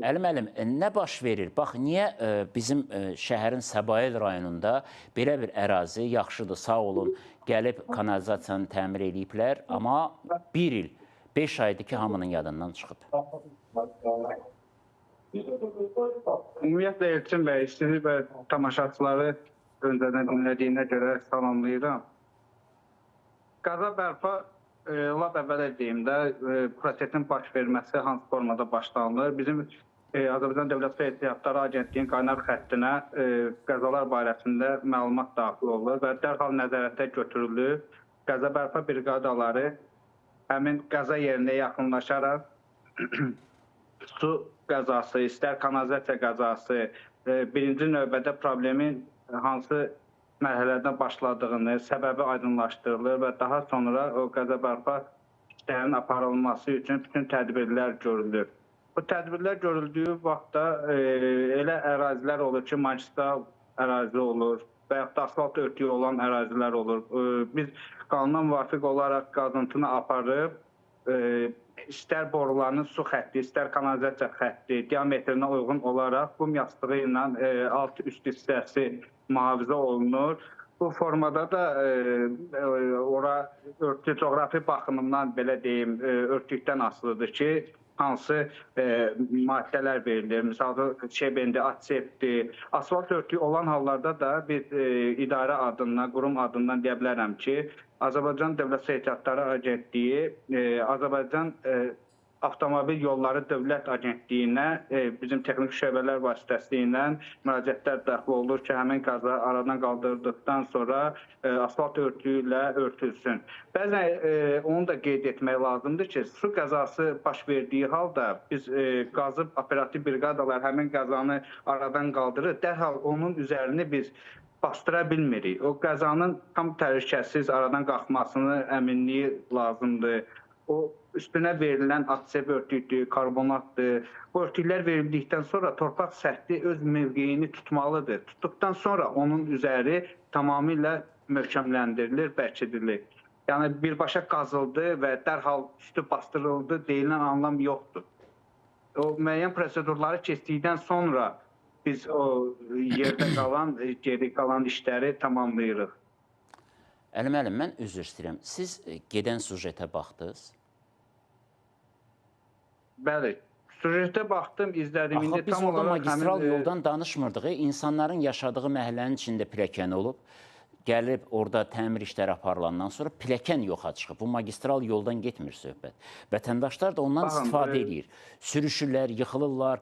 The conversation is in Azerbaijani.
Müəllim, nə baş verir? Bax, niyə bizim şəhərin Səbail rayonunda belə bir ərazi yaxşıdır, sağ olun, gəlib kanalizasiyanı təmir ediblər, amma bir il, 5 aydır ki, hamının yadından çıxıb. Ümumiyyətlə Elçin bəy, sizi və tamaşaçıları öncədən dinlədiyinə görə salamlayıram. Qaza bərpa, lap əvvələ deyim də, prosesin baş verməsi hansı formada başlanılır? Bizim Azərbaycan Dövlət Su Ehtiyatları Agentliyin qaynar xəttinə qəzalar barəsində məlumat daxil olur və dərhal nəzarətə götürülür. Qəza bərpa briqadaları həmin qəza yerinə yaxınlaşaraq su qəzası, istər kanalizasiya qəzası, birinci növbədə problemin hansı mərhələdən başladığını, səbəbi aydınlaşdırılır və daha sonra o qəza bərpa işlərinin aparılması üçün bütün tədbirlər görülür. Bu tədbirlər görüldüyü vaxtda elə ərazilər olur ki, magistral ərazi olur və yaxud da asfalt örtüyü olan ərazilər olur. Biz qanuna müvafiq olaraq qazıntını aparıb, istər borularının su xətti, istər kanalizasiya xətti, diametrinə uyğun olaraq qum yastığı ilə alt-üst hissəsi mühafizə olunur. Bu formada da ora örtü coğrafi baxımından belə deyim, örtükdən asılıdır ki, hansı maddələr verilir. Misal, şebendi, atsepti, asfalt örtüyü olan hallarda da biz idarə adından, qurum adından deyə bilərəm ki, Azərbaycan Dövlət Su Ehtiyatları Agentliyi, Azərbaycan Avtomobil Yolları Dövlət Agentliyinə bizim texniki şöbələr vasitəsilə müraciətlər daxil olur ki, həmin qaza aradan qaldırıldıqdan sonra asfalt örtüyü ilə örtülsün. Bəzən onu da qeyd etmək lazımdır ki, su qəzası baş verdiyi halda biz qazıb operativ briqadalar həmin qəzanı aradan qaldırır, dərhal onun üzərini biz bastıra bilmirik. O qəzanın tam təhlükəsiz aradan qalxmasını əminliyi lazımdır. O üstünə verilən atsep örtüydür, karbonatdır. Bu örtüklər verildikdən sonra torpaq səthi öz mövqeyini tutmalıdır. Tutduqdan sonra onun üzəri tamamilə möhkəmləndirilir, bərkidilir. Yəni birbaşa qazıldı və dərhal üstü bastırıldı deyilən anlam yoxdur. O müəyyən prosedurları keçdikdən sonra biz o yerdə qalan, geri qalan işləri tamamlayırıq. Müəllim, mən üzr istəyirəm. Siz gedən sujetə baxdınız? Bəli, sujetə baxdım, izlədim. Axı, biz orada magistral yoldan danışmırdıq. İnsanların yaşadığı məhəllənin içində pilləkən olub, gəlib orada təmir işləri aparılandan sonra pilləkən yoxa çıxıb. Bu magistral yoldan getmir söhbət. Vətəndaşlar da ondan istifadə edir. Sürüşürlər, yıxılırlar.